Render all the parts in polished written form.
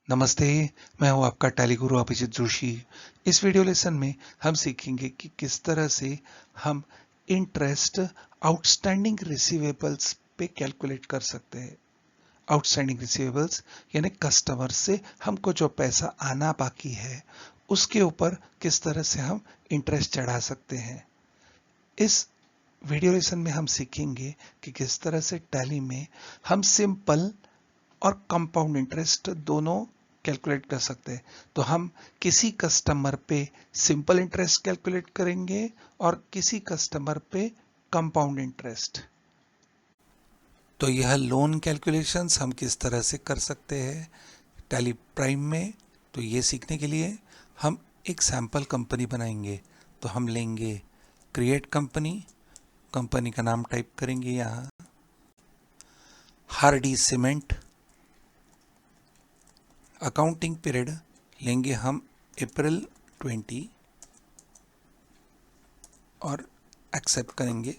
नमस्ते, मैं हूं आपका टैली गुरु अभिजीत जोशी। इस वीडियो लेसन में हम सीखेंगे कि किस तरह से हम इंटरेस्ट आउटस्टैंडिंग रिसीवेबल्स पे कैलकुलेट कर सकते हैं। आउटस्टैंडिंग रिसीवेबल्स यानी कस्टमर से हमको जो पैसा आना बाकी है उसके ऊपर किस तरह से हम इंटरेस्ट चढ़ा सकते हैं। इस वीडियो लेसन में हम सीखेंगे कि किस तरह से टैली में हम सिंपल और कंपाउंड इंटरेस्ट दोनों कैलकुलेट कर सकते हैं। तो हम किसी कस्टमर पे सिंपल इंटरेस्ट कैलकुलेट करेंगे और किसी कस्टमर पे कंपाउंड इंटरेस्ट। तो यह लोन कैलकुलेशंस हम किस तरह से कर सकते हैं टैली प्राइम में। तो ये सीखने के लिए हम एक सैंपल कंपनी बनाएंगे। तो हम लेंगे क्रिएट कंपनी, कंपनी का नाम टाइप करेंगे यहाँ हार्डी सीमेंट। अकाउंटिंग पीरियड लेंगे हम अप्रैल 20 और एक्सेप्ट करेंगे।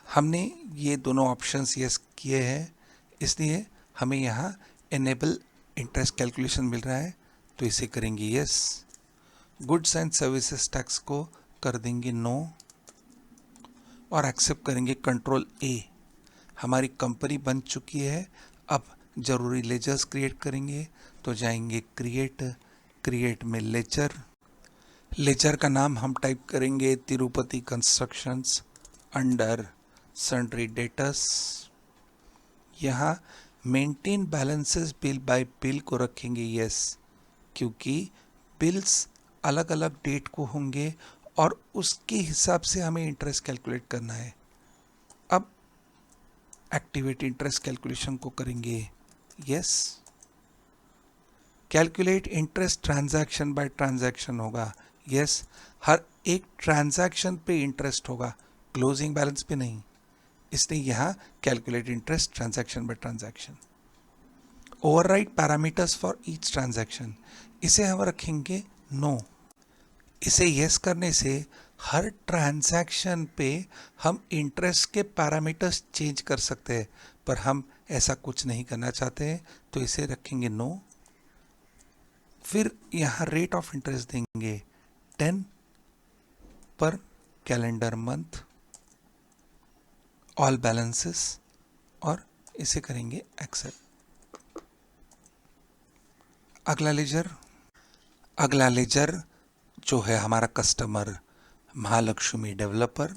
हमने ये दोनों ऑप्शंस यस किए हैं, इसलिए हमें यहाँ एनेबल इंटरेस्ट कैलकुलेशन मिल रहा है, तो इसे करेंगे yes. Goods and services tax को कर देंगे नो और एक्सेप्ट करेंगे कंट्रोल ए। हमारी कंपनी बन चुकी है। अब जरूरी लेजर्स क्रिएट करेंगे, तो जाएंगे क्रिएट में लेजर का नाम हम टाइप करेंगे Tirupati constructions under sundry debtors. यहाँ maintain balances bill by bill को रखेंगे यस, क्योंकि बिल्स अलग अलग डेट को होंगे और उसके हिसाब से हमें इंटरेस्ट कैलकुलेट करना है। अब एक्टिवेट इंटरेस्ट कैलकुलेशन को करेंगे yes. Calculate interest transaction by transaction होगा यस। हर एक ट्रांजैक्शन पे इंटरेस्ट होगा, क्लोजिंग बैलेंस पे नहीं, इसलिए यहाँ calculate interest transaction by transaction. Override parameters for each transaction, इसे हम रखेंगे नो। इसे यस करने से हर ट्रांजैक्शन पे हम इंटरेस्ट के पैरामीटर्स चेंज कर सकते हैं, पर हम ऐसा कुछ नहीं करना चाहते हैं, तो इसे रखेंगे नो। फिर यहाँ रेट ऑफ इंटरेस्ट देंगे 10 पर कैलेंडर मंथ, ऑल बैलेंसेस, और इसे करेंगे एक्सेप्ट। अगला लेजर जो है हमारा customer Mahalakshmi developer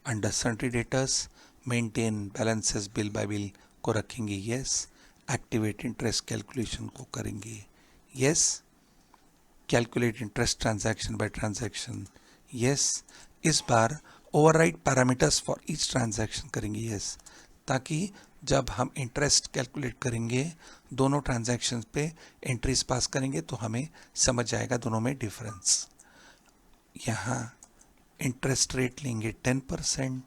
under sundry debtors, maintain balances bill by bill को रखेंगे यस। एक्टिवेट इंटरेस्ट कैलकुलेशन को करेंगे yes. Calculate interest transaction by transaction yes. इस बार override parameters for each transaction करेंगे यस, ताकि जब हम इंटरेस्ट कैलकुलेट करेंगे दोनों ट्रांजैक्शंस पे एंट्रीज पास करेंगे तो हमें समझ जाएगा दोनों में डिफरेंस। यहाँ इंटरेस्ट रेट लेंगे 10%,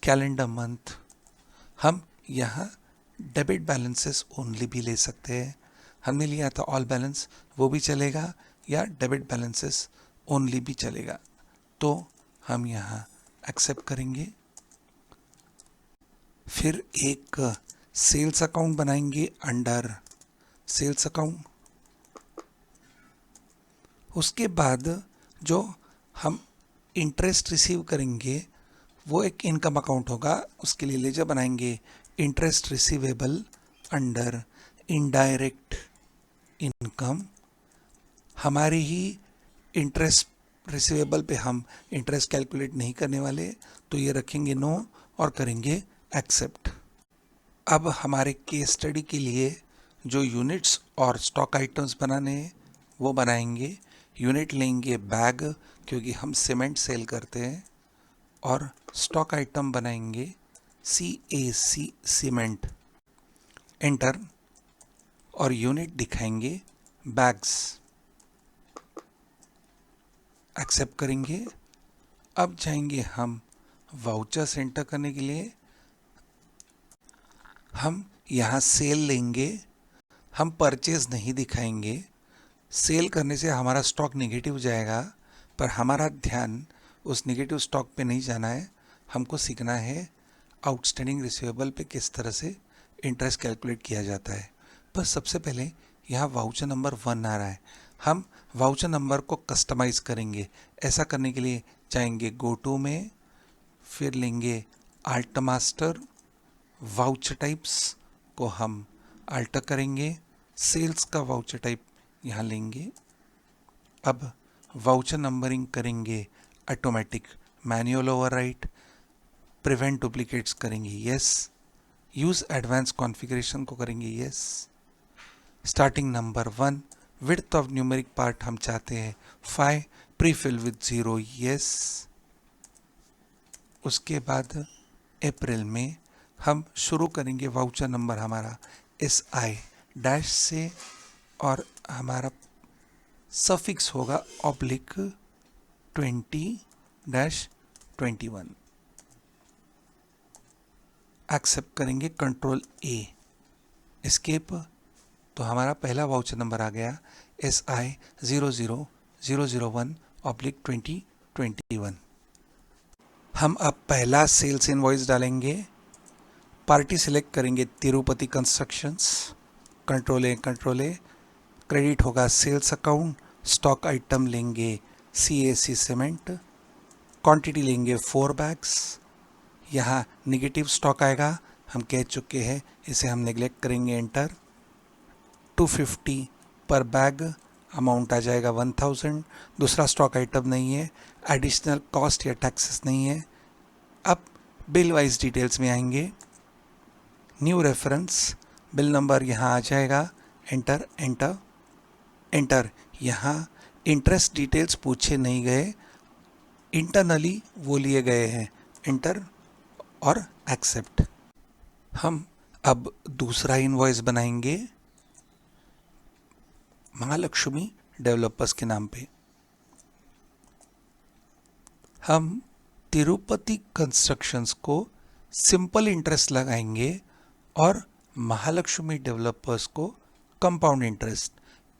कैलेंडर मंथ। हम यहाँ डेबिट बैलेंसेस ओनली भी ले सकते हैं। हमने लिया था ऑल बैलेंस, वो भी चलेगा, या डेबिट बैलेंसेस ओनली भी चलेगा। तो हम यहाँ एक्सेप्ट करेंगे। फिर एक सेल्स अकाउंट बनाएंगे अंडर सेल्स अकाउंट। उसके बाद जो हम इंटरेस्ट रिसीव करेंगे वो एक इनकम अकाउंट होगा, उसके लिए लेजर बनाएंगे interest receivable under indirect income. हमारी ही इंटरेस्ट रिसीवेबल पे हम इंटरेस्ट कैलकुलेट नहीं करने वाले, तो ये रखेंगे नो और करेंगे एक्सेप्ट। अब हमारे केस स्टडी के लिए जो यूनिट्स और स्टॉक आइटम्स बनाने हैं वो बनाएंगे। यूनिट लेंगे बैग, क्योंकि हम सीमेंट सेल करते हैं, और स्टॉक आइटम बनाएंगे CAC सीमेंट, एंटर, और यूनिट दिखाएंगे बैग्स, एक्सेप्ट करेंगे। अब जाएंगे हम वाउचर्स एंटर करने के लिए। हम यहाँ सेल लेंगे, हम परचेज नहीं दिखाएंगे। सेल करने से हमारा स्टॉक नेगेटिव जाएगा, पर हमारा ध्यान उस नेगेटिव स्टॉक पे नहीं जाना है। हमको सीखना है आउटस्टैंडिंग रिसीवेबल पे किस तरह से इंटरेस्ट कैलकुलेट किया जाता है। अब सबसे पहले यहाँ वाउचर नंबर 1 आ रहा है, हम वाउचर नंबर को कस्टमाइज करेंगे। ऐसा करने के लिए जाएंगे गो टू में, फिर लेंगे आल्ट मास्टर, वाउचर टाइप्स को हम अल्टर करेंगे, सेल्स का वाउचर टाइप यहाँ लेंगे। अब वाउचर नंबरिंग करेंगे automatic, manual overwrite, prevent duplicates करेंगे यस, यूज एडवांस कॉन्फ़िगरेशन को करेंगे yes, starting number 1, width of numeric part हम चाहते हैं 5, प्री फिल विद 0 यस। उसके बाद अप्रैल में हम शुरू करेंगे वाउचर नंबर हमारा SI डैश से और हमारा सफिक्स होगा /20-21। एक्सेप्ट करेंगे कंट्रोल A, एस्केप, तो हमारा पहला वाउचर नंबर आ गया SI 00001/2021। हम अब पहला सेल्स इनवॉइस डालेंगे, पार्टी सिलेक्ट करेंगे तिरुपति कंस्ट्रक्शंस, कंट्रोल ए, क्रेडिट होगा सेल्स अकाउंट, स्टॉक आइटम लेंगे CAC सीमेंट, क्वांटिटी लेंगे 4 बैग्स। यहाँ निगेटिव स्टॉक आएगा, हम कह चुके हैं, इसे हम नेग्लेक्ट करेंगे, एंटर। 250 पर बैग, अमाउंट आ जाएगा 1000, दूसरा स्टॉक आइटम नहीं है, एडिशनल कॉस्ट या टैक्सेस नहीं है। अब बिल वाइज डिटेल्स में आएंगे, न्यू रेफरेंस, बिल नंबर यहाँ आ जाएगा, एंटर एंटर एंटर। यहाँ इंटरेस्ट डिटेल्स पूछे नहीं गए, इंटरनली वो लिए गए हैं, एंटर और एक्सेप्ट। हम अब दूसरा इनवॉइस बनाएंगे महालक्ष्मी डेवलपर्स के नाम पे। हम तिरुपति कंस्ट्रक्शंस को सिंपल इंटरेस्ट लगाएंगे और महालक्ष्मी डेवलपर्स को कंपाउंड इंटरेस्ट।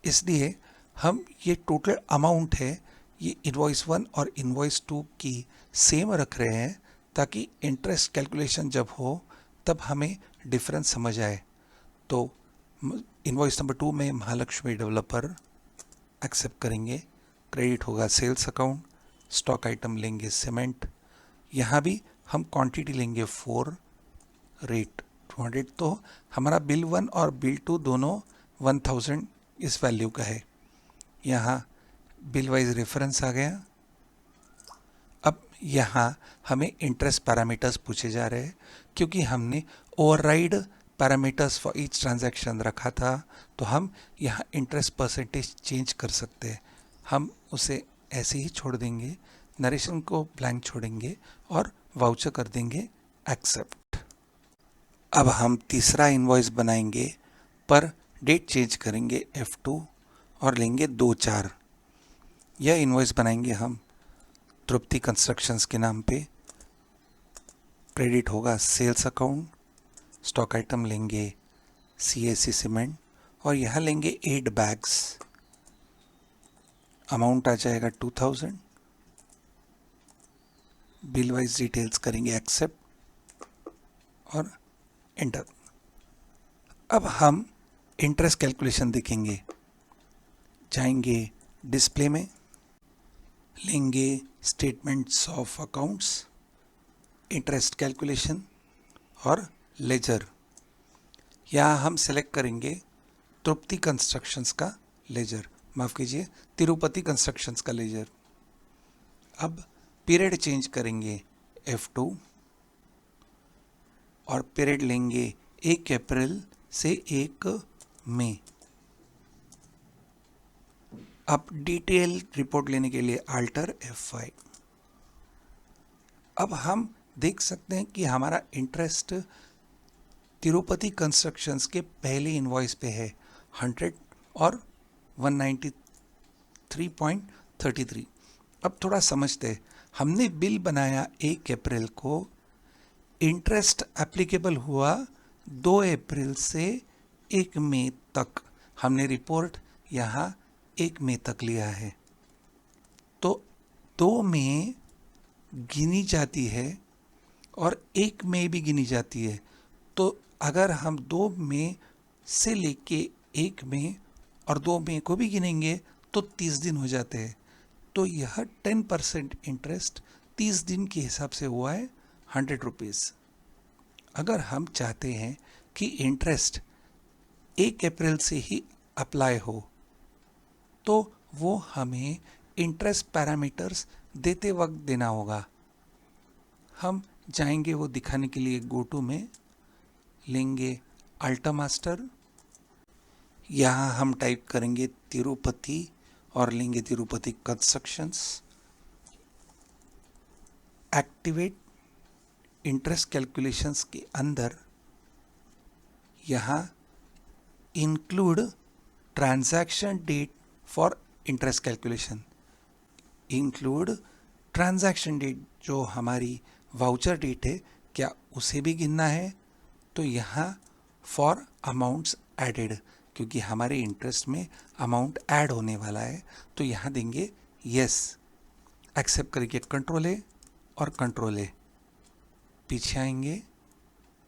इसलिए हम ये टोटल अमाउंट है, ये इनवॉइस 1 और इनवॉइस 2 की सेम रख रहे हैं ताकि इंटरेस्ट कैलकुलेशन जब हो तब हमें डिफरेंस समझ आए। तो इनवॉइस नंबर 2 में महालक्ष्मी डेवलपर एक्सेप्ट करेंगे, क्रेडिट होगा सेल्स अकाउंट, स्टॉक आइटम लेंगे सीमेंट, यहाँ भी हम क्वांटिटी लेंगे 4, रेट 200। तो हमारा बिल 1 और बिल 2 दोनों 1000 इस वैल्यू का है। यहाँ बिल वाइज रेफरेंस आ गया। अब यहाँ हमें इंटरेस्ट पैरामीटर्स पूछे जा रहे हैं क्योंकि हमने override parameters for each transaction रखा था, तो हम यहाँ इंटरेस्ट परसेंटेज चेंज कर सकते हैं। हम उसे ऐसे ही छोड़ देंगे, नरेशन को ब्लैंक छोड़ेंगे और वाउचर कर देंगे एक्सेप्ट। अब हम तीसरा इनवॉइस बनाएंगे, पर डेट चेंज करेंगे F2 और लेंगे 2/4। यह इनवॉइस बनाएंगे हम तृप्ति कंस्ट्रक्शंस के नाम पे, क्रेडिट होगा सेल्स अकाउंट, स्टॉक आइटम लेंगे CAC सीमेंट और यहाँ लेंगे 8 बैग्स, अमाउंट आ जाएगा 2000, बिल वाइज डिटेल्स करेंगे एक्सेप्ट और एंटर। अब हम इंटरेस्ट कैलकुलेशन देखेंगे, जाएंगे डिस्प्ले में, लेंगे statements of accounts, interest calculation और लेजर। यहाँ हम सेलेक्ट करेंगे तृप्ति कंस्ट्रक्शंस का लेजर, माफ़ कीजिए तिरुपति कंस्ट्रक्शंस का लेजर। अब पीरियड चेंज करेंगे F2 और पीरियड लेंगे 1 अप्रैल से 1 मई। अब डिटेल रिपोर्ट लेने के लिए अल्टर F5। अब हम देख सकते हैं कि हमारा इंटरेस्ट तिरुपति कंस्ट्रक्शंस के पहले इनवॉइस पे है 100 और 193.33। अब थोड़ा समझते हैं, हमने बिल बनाया 1 अप्रैल को, इंटरेस्ट एप्लीकेबल हुआ 2 अप्रैल से 1 मई तक, हमने रिपोर्ट यहाँ 1 मई तक लिया है, तो 2 मई गिनी जाती है और 1 मई भी गिनी जाती है। तो अगर हम 2 मई से लेके 1 मई और 2 मई को भी गिनेंगे तो 30 दिन हो जाते हैं। तो यह 10% इंटरेस्ट 30 दिन के हिसाब से हुआ है 100 रुपीज़। अगर हम चाहते हैं कि इंटरेस्ट 1 अप्रैल से ही अप्लाई हो तो वो हमें इंटरेस्ट पैरामीटर्स देते वक्त देना होगा। हम जाएंगे वो दिखाने के लिए गो टू में, लेंगे अल्टामास्टर, यहाँ हम टाइप करेंगे तिरुपति और लेंगे Tirupati constructions. Activate interest calculations के अंदर यहाँ include transaction date for interest calculation, include transaction date जो हमारी वाउचर डेट है क्या उसे भी गिनना है। तो यहाँ फॉर अमाउंट्स एडेड, क्योंकि हमारे इंटरेस्ट में अमाउंट ऐड होने वाला है तो यहाँ देंगे यस। एक्सेप्ट करेंगे कंट्रोल ए और कंट्रोल ए, पीछे आएंगे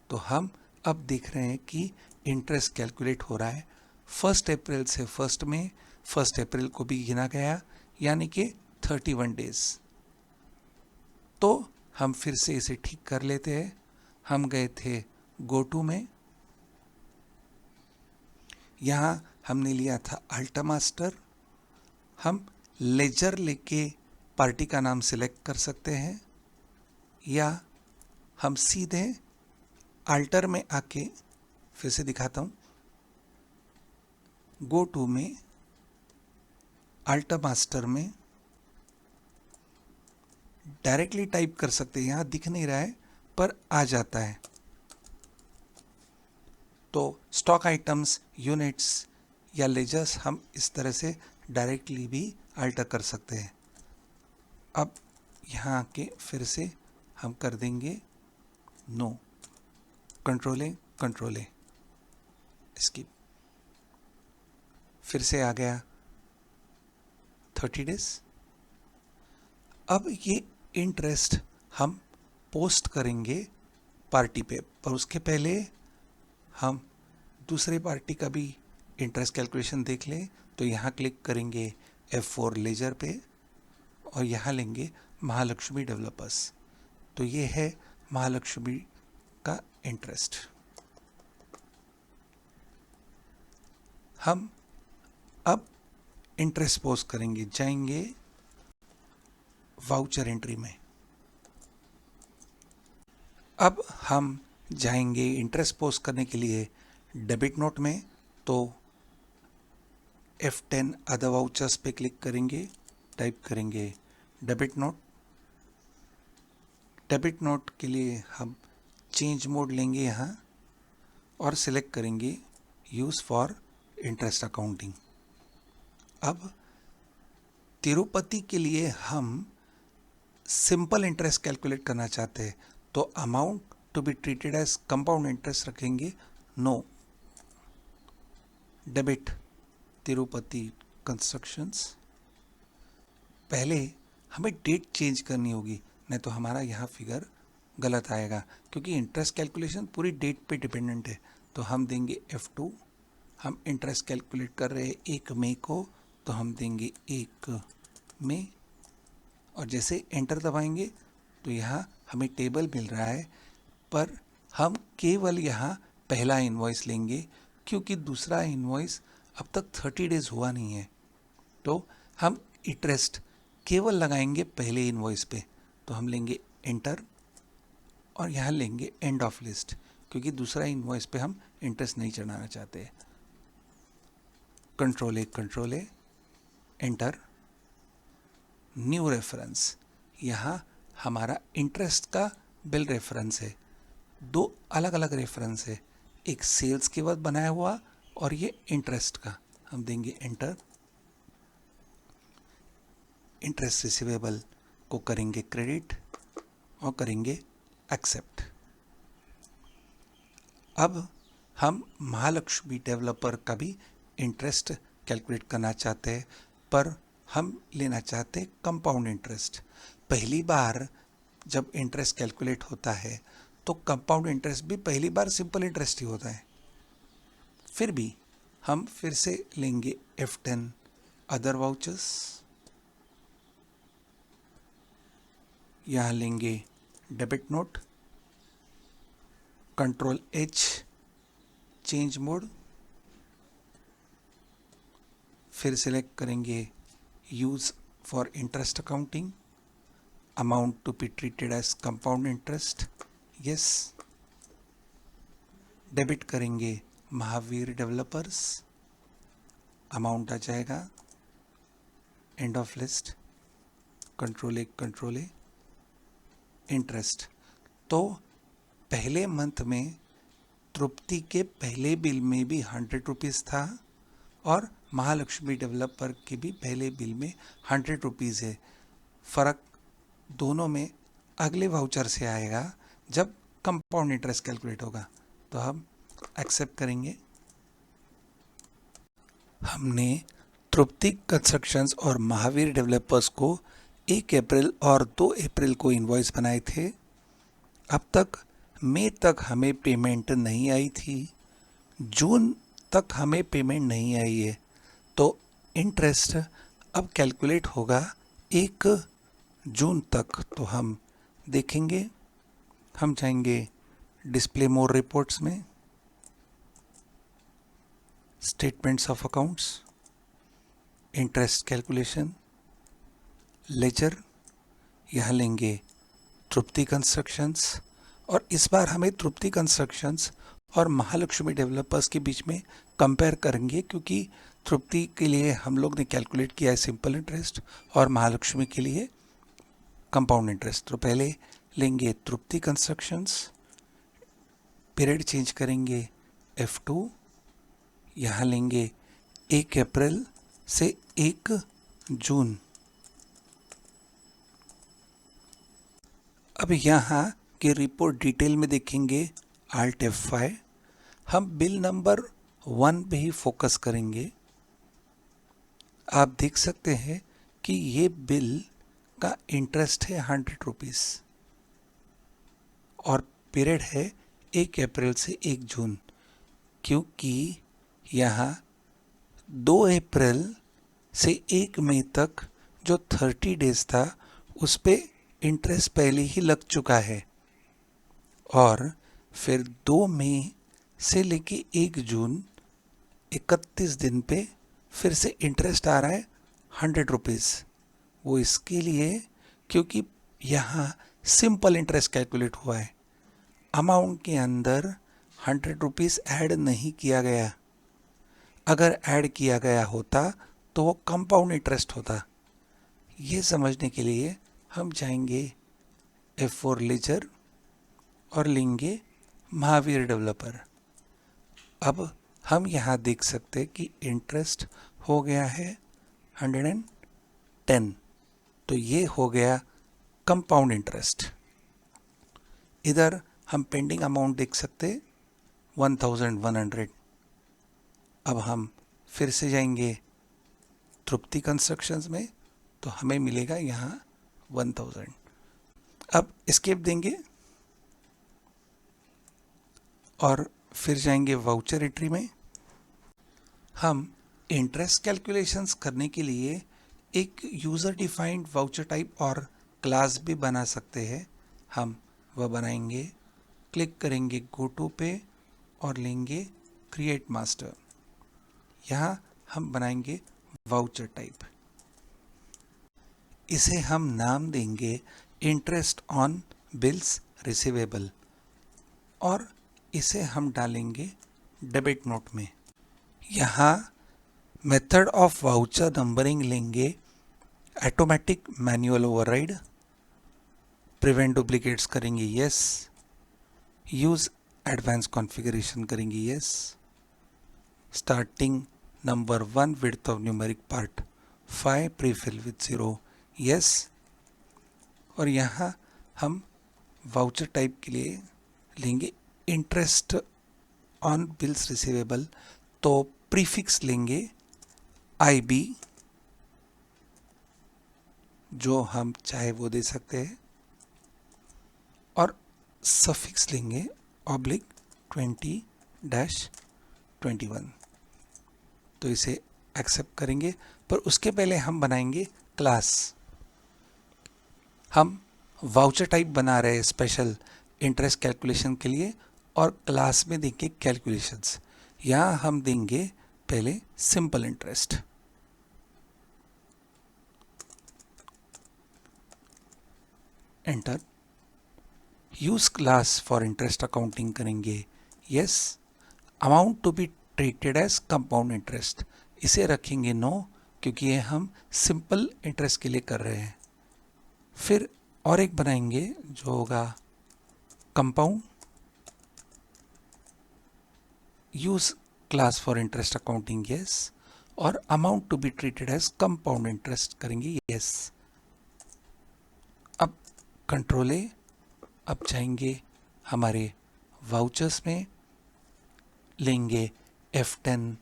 तो हम अब देख रहे हैं कि इंटरेस्ट कैलकुलेट हो रहा है 1 अप्रैल से 1 मई। 1 अप्रैल को भी गिना गया यानी कि 31 डेज। तो हम फिर से इसे ठीक कर लेते हैं। हम गए थे गो टू में, यहाँ हमने लिया था अल्टामास्टर। हम लेजर लेके पार्टी का नाम सिलेक्ट कर सकते हैं या हम सीधे अल्टर में आके, फिर से दिखाता हूँ, गो टू में अल्टामास्टर में डायरेक्टली टाइप कर सकते हैं। यहाँ दिख नहीं रहा है पर आ जाता है। तो स्टॉक आइटम्स, यूनिट्स या लेजर्स हम इस तरह से डायरेक्टली भी अल्टर कर सकते हैं। अब यहाँ आके फिर से हम कर देंगे नो, कंट्रोल ए, स्किप। फिर से आ गया 30 डेज। अब ये इंटरेस्ट हम पोस्ट करेंगे पार्टी पे, पर उसके पहले हम दूसरे पार्टी का भी इंटरेस्ट कैलकुलेशन देख लें। तो यहाँ क्लिक करेंगे F4 लेजर पे और यहाँ लेंगे महालक्ष्मी डेवलपर्स। तो ये है महालक्ष्मी का इंटरेस्ट। हम अब इंटरेस्ट पोस्ट करेंगे, जाएंगे वाउचर एंट्री में। अब हम जाएंगे इंटरेस्ट पोस्ट करने के लिए डेबिट नोट में। तो F10 अदर वाउचर्स पे क्लिक करेंगे, टाइप करेंगे डेबिट नोट। डेबिट नोट के लिए हम चेंज मोड लेंगे यहाँ और सिलेक्ट करेंगे यूज़ फॉर इंटरेस्ट अकाउंटिंग। अब तिरुपति के लिए हम सिंपल इंटरेस्ट कैलकुलेट करना चाहते हैं तो amount to be treated as compound interest रखेंगे नो। Debit Tirupati constructions. पहले हमें डेट चेंज करनी होगी, नहीं तो हमारा यहाँ फिगर गलत आएगा, क्योंकि इंटरेस्ट कैलकुलेशन पूरी डेट पे डिपेंडेंट है। तो हम देंगे F2। हम इंटरेस्ट कैलकुलेट कर रहे हैं 1 मई को, तो हम देंगे 1 मई और जैसे एंटर दबाएंगे तो यहाँ हमें टेबल मिल रहा है, पर हम केवल यहाँ पहला इनवॉइस लेंगे क्योंकि दूसरा इनवॉइस अब तक 30 डेज हुआ नहीं है। तो हम इंटरेस्ट केवल लगाएंगे पहले इनवॉइस पे। तो हम लेंगे एंटर और यहाँ लेंगे एंड ऑफ लिस्ट, क्योंकि दूसरा इनवॉइस पे हम इंटरेस्ट नहीं चढ़ाना चाहते। कंट्रोल ए, एंटर, न्यू रेफरेंस। यहाँ हमारा इंटरेस्ट का बिल रेफरेंस है, 2 अलग अलग रेफरेंस है, एक सेल्स के बाद बनाया हुआ और ये इंटरेस्ट का। हम देंगे एंटर। इंटरेस्ट रिसीवेबल को करेंगे क्रेडिट और करेंगे एक्सेप्ट। अब हम महालक्ष्मी डेवलपर का भी इंटरेस्ट कैलकुलेट करना चाहते हैं, पर हम लेना चाहते हैं कंपाउंड इंटरेस्ट। पहली बार जब इंटरेस्ट कैलकुलेट होता है तो कंपाउंड इंटरेस्ट भी पहली बार सिंपल इंटरेस्ट ही होता है, फिर भी हम फिर से लेंगे F10 अदर वाउचर्स, यहाँ लेंगे debit note, control H change mode, फिर सिलेक्ट करेंगे use for interest accounting, amount to be treated as compound interest, yes. Debit करेंगे महावीर डेवलपर्स, अमाउंट आ जाएगा end of list, control A interest. तो पहले month में तृप्ति के पहले बिल में भी 100 रुपीज़ था और महालक्ष्मी डेवलपर के भी पहले बिल में 100 रुपीज़ है। फ़र्क दोनों में अगले वाउचर से आएगा जब कंपाउंड इंटरेस्ट कैलकुलेट होगा। तो हम एक्सेप्ट करेंगे। हमने तृप्ति कंस्ट्रक्शंस और महावीर डेवलपर्स को 1 अप्रैल और 2 अप्रैल को इनवॉइस बनाए थे। अब तक मई तक हमें पेमेंट नहीं आई थी, जून तक हमें पेमेंट नहीं आई है। तो इंटरेस्ट अब कैलकुलेट होगा 1 जून तक। तो हम देखेंगे, हम जाएंगे डिस्प्ले मोर रिपोर्ट्स में, statements of accounts, interest calculation, ledger, यहाँ लेंगे तृप्ति कंस्ट्रक्शंस और इस बार हमें तृप्ति कंस्ट्रक्शंस और महालक्ष्मी डेवलपर्स के बीच में कंपेयर करेंगे, क्योंकि तृप्ति के लिए हम लोग ने कैलकुलेट किया है सिंपल इंटरेस्ट और महालक्ष्मी के लिए कंपाउंड इंटरेस्ट। तो पहले लेंगे तृप्ति कंस्ट्रक्शंस, पीरियड चेंज करेंगे F2, यहाँ लेंगे 1 अप्रैल से 1 जून। अब यहाँ की रिपोर्ट डिटेल में देखेंगे Alt F5। हम बिल नंबर 1 पे ही फोकस करेंगे। आप देख सकते हैं कि ये बिल का इंटरेस्ट है 100 रुपीज़ और पीरियड है 1 अप्रैल से 1 जून, क्योंकि यहाँ 2 अप्रैल से 1 मई तक जो 30 डेज था उस पे इंटरेस्ट पहले ही लग चुका है और फिर 2 मई से लेके 1 जून 31 दिन पे फिर से इंटरेस्ट आ रहा है 100 रुपीज़। वो इसके लिए क्योंकि यहाँ सिंपल इंटरेस्ट कैलकुलेट हुआ है, अमाउंट के अंदर 100 रुपीज़ ऐड नहीं किया गया। अगर ऐड किया गया होता तो वो कंपाउंड इंटरेस्ट होता। ये समझने के लिए हम जाएंगे F4 लेजर और लेंगे महावीर डेवलपर। अब हम यहाँ देख सकते हैं कि इंटरेस्ट हो गया है 110, तो ये हो गया कंपाउंड इंटरेस्ट। इधर हम पेंडिंग अमाउंट देख सकते 1100। अब हम फिर से जाएंगे तृप्ति कंस्ट्रक्शंस में, तो हमें मिलेगा यहाँ 1000। अब एस्केप देंगे और फिर जाएंगे वाउचर एंट्री में। हम इंटरेस्ट कैलकुलेशंस करने के लिए एक यूज़र डिफाइंड वाउचर टाइप और क्लास भी बना सकते हैं। हम वह बनाएंगे, क्लिक करेंगे गो टू पे और लेंगे क्रिएट मास्टर। यहाँ हम बनाएंगे वाउचर टाइप। इसे हम नाम देंगे इंटरेस्ट ऑन बिल्स रिसीवेबल और इसे हम डालेंगे डेबिट नोट में। यहाँ मेथड ऑफ वाउचर नंबरिंग लेंगे automatic manual override, prevent duplicates करेंगे यस, यूज एडवांस कॉन्फ़िगरेशन करेंगे yes, starting number 1 width of numeric part 5 prefill with 0 yes. और यहाँ हम वाउचर टाइप के लिए लेंगे इंटरेस्ट ऑन बिल्स रिसीवेबल, तो प्रीफिक्स लेंगे IB, जो हम चाहे वो दे सकते हैं, और सफिक्स लेंगे /20-20। 21। तो इसे एक्सेप्ट करेंगे, पर उसके पहले हम बनाएंगे क्लास। हम वाउचर टाइप बना रहे हैं स्पेशल इंटरेस्ट कैलकुलेशन के लिए, और क्लास में देंगे कैलकुलेशंस। यहाँ हम देंगे पहले simple interest. Enter. Use class for interest accounting करेंगे yes. Amount to be treated as compound interest, इसे रखेंगे नो, क्योंकि ये हम सिंपल इंटरेस्ट के लिए कर रहे हैं। फिर और एक बनाएंगे जो होगा compound. Use class for interest accounting yes, और amount to be treated as compound interest करेंगे यस। अब कंट्रोल ए, अब जाएंगे हमारे वाउचर्स में, लेंगे F10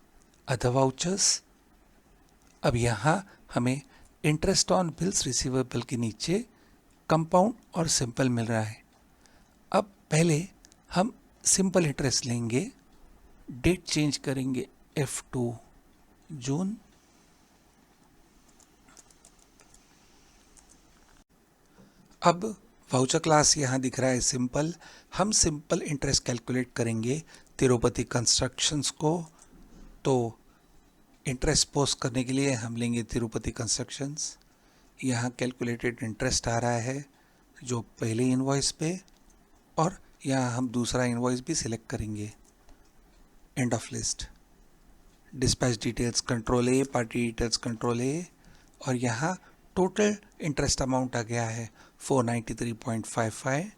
अदर वाउचर्स। अब यहाँ हमें इंटरेस्ट ऑन बिल्स रिसीवेबल के नीचे कंपाउंड और सिंपल मिल रहा है। अब पहले हम सिंपल इंटरेस्ट लेंगे, डेट चेंज करेंगे F2 जून। अब वाउचर क्लास यहाँ दिख रहा है सिंपल। हम सिंपल इंटरेस्ट कैलकुलेट करेंगे तिरुपति कंस्ट्रक्शंस को, तो इंटरेस्ट पोस्ट करने के लिए हम लेंगे तिरुपति कंस्ट्रक्शंस। यहाँ कैलकुलेटेड इंटरेस्ट आ रहा है जो पहले इनवॉइस पे, और यहाँ हम दूसरा इनवॉइस भी सिलेक्ट करेंगे। And of list. Dispatch details control A, party details control ए, और यहाँ टोटल इंटरेस्ट अमाउंट आ गया है 493.55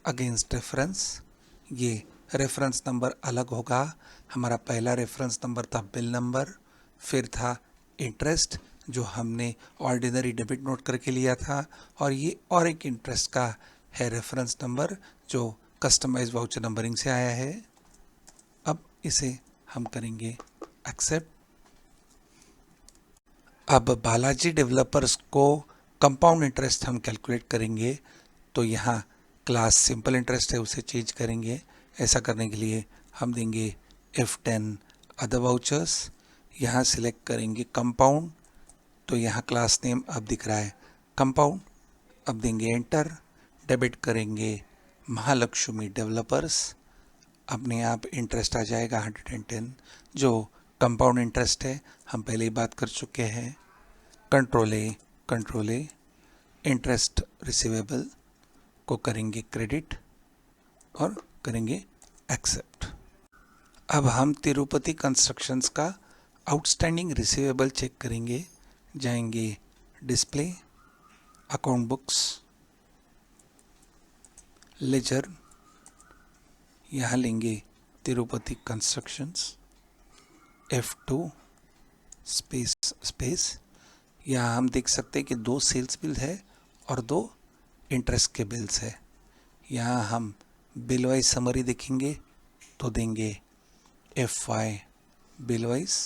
अगेंस्ट रेफरेंस। ये रेफरेंस नंबर अलग होगा। हमारा पहला रेफरेंस नंबर था बिल नंबर, फिर था इंटरेस्ट जो हमने ऑर्डिनरी डेबिट नोट करके लिया था, और ये और एक इंटरेस्ट का है रेफरेंस नंबर जो कस्टमाइज वाउचर नंबरिंग से आया है। अब इसे हम करेंगे एक्सेप्ट। अब बालाजी डेवलपर्स को कंपाउंड इंटरेस्ट हम कैलकुलेट करेंगे, तो यहाँ क्लास सिंपल इंटरेस्ट है उसे चेंज करेंगे। ऐसा करने के लिए हम देंगे F10 अदर वाउचर्स, यहाँ सिलेक्ट करेंगे कंपाउंड, तो यहाँ क्लास नेम अब दिख रहा है कंपाउंड। अब देंगे एंटर, डेबिट करेंगे महालक्ष्मी डेवलपर्स, अपने आप इंटरेस्ट आ जाएगा 110 जो कंपाउंड इंटरेस्ट है, हम पहले ही बात कर चुके हैं। कंट्रोल ए इंटरेस्ट रिसीवेबल को करेंगे क्रेडिट और करेंगे एक्सेप्ट। अब हम तिरुपति कंस्ट्रक्शंस का आउटस्टैंडिंग रिसीवेबल चेक करेंगे। जाएंगे डिस्प्ले, अकाउंट बुक्स, लेजर, यहाँ लेंगे तिरुपति कंस्ट्रक्शंस, F2 स्पेस। यहाँ हम देख सकते हैं कि 2 सेल्स बिल है और 2 इंटरेस्ट के बिल्स है। यहाँ हम बिल वाइज समरी देखेंगे तो देंगे FY बिल वाइज,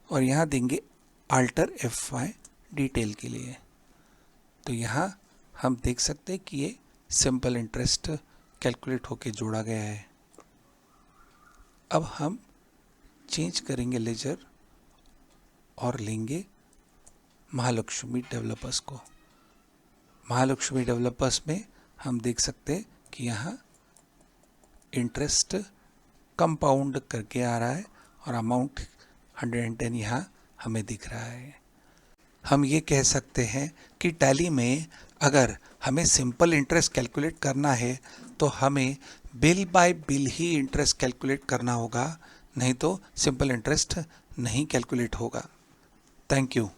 और यहाँ देंगे अल्टर FY डिटेल के लिए। तो यहाँ हम देख सकते हैं कि ये सिंपल इंटरेस्ट कैलकुलेट होके जोड़ा गया है। अब हम चेंज करेंगे लेजर और लेंगे महालक्ष्मी डेवलपर्स को। महालक्ष्मी डेवलपर्स में हम देख सकते हैं कि यहाँ इंटरेस्ट कंपाउंड करके आ रहा है और अमाउंट 110 यहाँ हमें दिख रहा है। हम ये कह सकते हैं कि टैली में अगर हमें सिंपल इंटरेस्ट कैलकुलेट करना है तो हमें bill by bill he interest calculate करना होगा, नहीं तो सिंपल इंटरेस्ट नहीं कैलकुलेट होगा। Thank you.